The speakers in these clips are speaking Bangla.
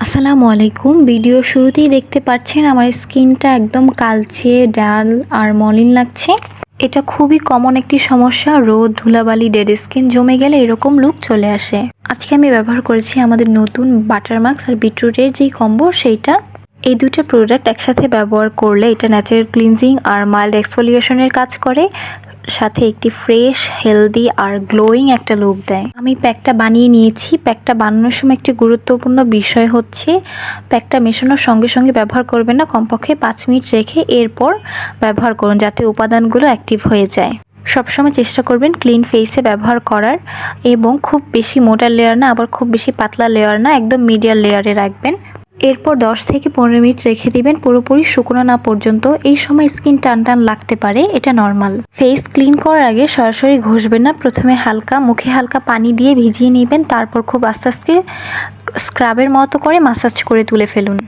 আসসালামু আলাইকুম। ভিডিও শুরুতেই দেখতে পাচ্ছেন আমার স্কিনটা একদম কালচে ডাল আর মলিন লাগছে। এটা খুবই কমন একটি সমস্যা। রোদ ধুলাবালি ডেড স্কিন জমে গেলে এরকম লুক চলে আসে। আজকে আমি ব্যবহার করেছি আমাদের নতুন বাটার মাস্ক আর বিটরুটের যেই কম্বো সেইটা। এই দুটো প্রোডাক্ট একসাথে ব্যবহার করলে এটা ন্যাচারাল ক্লিনজিং আর মাইল্ড এক্সফোলিয়েশনের কাজ করে, সাথে একটি ফ্রেশ হেলদি আর গ্লোয়িং একটা লুক দেয়। আমি প্যাকটা বানিয়ে নিয়েছি। প্যাকটা বানানোর সময় একটি গুরুত্বপূর্ণ বিষয় হচ্ছে প্যাকটা মেশানোর সঙ্গে সঙ্গে ব্যবহার করবেন না, কমপক্ষে 5 মিনিট রেখে এরপর ব্যবহার করুন যাতে উপাদানগুলো অ্যাক্টিভ হয়ে যায়। সবসময় চেষ্টা করবেন ক্লিন ফেসে ব্যবহার করার এবং খুব বেশি মোটা লেয়ার না আবার খুব বেশি পাতলা লেয়ার না, একদম মিডিয়াম লেয়ারে রাখবেন। এরপর 10 থেকে 15 মিনিট রেখে দিবেন পুরোপুরি শুকনো না পর্যন্ত। এই সময় স্কিন টান টান লাগতে পারে, এটা নর্মাল। ফেস ক্লিন করার আগে সরাসরি ঘষবেন না। প্রথমে মুখে হালকা পানি দিয়ে ভিজিয়ে নেবেন, তারপর খুব আস্তে আস্তে স্ক্রাবের মতো করে মাসাজ করে তুলে ফেলুন।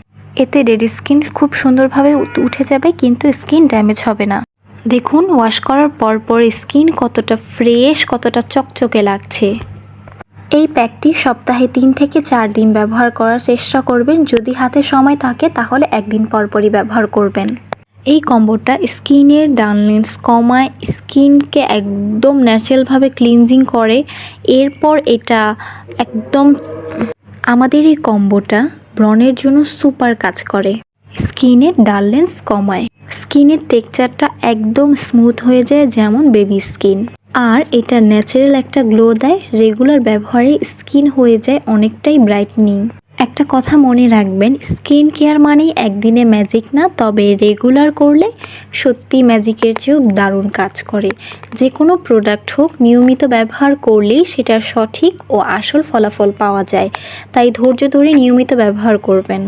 এতে ডেড স্কিন খুব সুন্দরভাবে উঠে যাবে, কিন্তু স্কিন ড্যামেজ হবে না। দেখুন ওয়াশ করার পর স্কিন কতটা ফ্রেশ, কতটা চকচকে লাগছে। এই প্যাকটি সপ্তাহে 3 থেকে 4 দিন ব্যবহার করার চেষ্টা করবেন। যদি হাতে সময় থাকে তাহলে একদিন পরপরই ব্যবহার করবেন। এই কম্বোটা স্কিনের ডালনেস কমায়, স্কিনকে একদম ন্যাচারালভাবে ক্লিনজিং করে। এরপর এটা একদম আমাদের এই কম্বোটা ব্রণের জন্য সুপার কাজ করে, স্কিনের ডালনেস কমায়, স্কিনের টেক্সচারটা একদম স্মুথ হয়ে যায় যেমন বেবি স্কিন। আর এটা ন্যাচারাল একটা গ্লো দেয়। রেগুলার ব্যবহারে স্কিন হয়ে যায় অনেকটাই ব্রাইটনিং। একটা কথা মনে রাখবেন, স্কিন কেয়ার মানেই একদিনে ম্যাজিক না, তবে রেগুলার করলে সত্যি ম্যাজিকের চেয়েও দারুণ কাজ করে। যে কোনো প্রোডাক্ট হোক, নিয়মিত ব্যবহার করলেই সেটার সঠিক ও আসল ফলাফল পাওয়া যায়। তাই ধৈর্য ধরে নিয়মিত ব্যবহার করবেন।